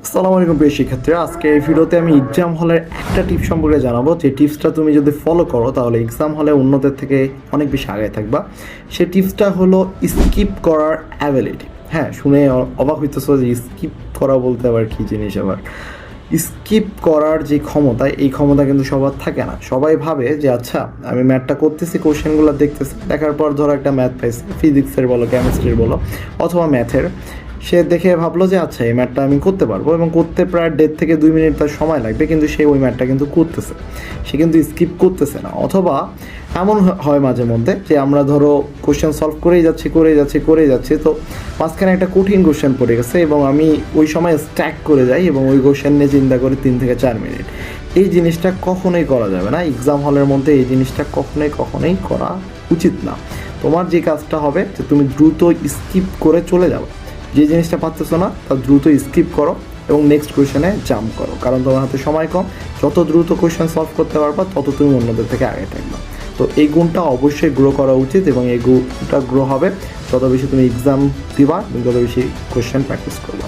আসসালামু আলাইকুম প্রিয় শিক্ষার্থীরা, আজকে এই ভিডিওতে আমি এক্সাম হলের একটা টিপস সম্পর্কে জানাবো। যে টিপসটা তুমি যদি ফলো করো তাহলে এক্সাম হলে অন্যদের থেকে অনেক বেশি আগে থাকবা। সেই টিপসটা হলো স্কিপ করার অ্যাবিলিটি। হ্যাঁ, শুনে অবাক হইতেছো যে স্কিপ করা বলতে আবার কী জিনিস। আবার স্কিপ করার যে ক্ষমতা, এই ক্ষমতা কিন্তু সবার থাকে না। সবাই ভাবে যে আচ্ছা আমি ম্যাথটা করতেছি, কোশ্চেনগুলো দেখতেছি, দেখার পর ধরো একটা ম্যাথ পাইছি, ফিজিক্সের বলো, কেমিস্ট্রির বলো, অথবা ম্যাথের, সে দেখে ভাবলো যে আচ্ছা এই ম্যাথটা আমি করতে পারবো, এবং করতে প্রায় 1.5 থেকে 2 মিনিট তার সময় লাগবে, কিন্তু সে ওই ম্যাথটা কিন্তু করতেছে, সে কিন্তু স্কিপ করতেছে না। অথবা এমন হয় মাঝে মধ্যে যে আমরা ধরো কোশ্চেন সলভ করেই যাচ্ছি, তো মাঝখানে একটা কঠিন কোশ্চেন পড়ে গেছে এবং আমি ওই সময় স্ট্যাক করে যাই এবং ওই কোশ্চেন নিয়ে চিন্তা করি 3 থেকে 4 মিনিট। এই জিনিসটা কখনোই করা যাবে না। এক্সাম হলের মধ্যে এই জিনিসটা কখনোই করা উচিত না। তোমার যে কাজটা হবে যে তুমি দ্রুত স্কিপ করে চলে যাও, যে জিনিসটা পারতেছো না তা দ্রুত স্কিপ করো এবং নেক্সট কোয়েশনে জাম্প করো, কারণ তোমার হাতে সময় কম। যত দ্রুত কোয়েশন সলভ করতে পারবা তত তুমি অন্যদের থেকে আগে থাকবা। তো এই গুণটা অবশ্যই গ্রো করা উচিত, এবং এই গুণটা গ্রো হবে যত বেশি তুমি এক্সাম দিবা এবং যত বেশি কোয়েশন প্র্যাকটিস করবা।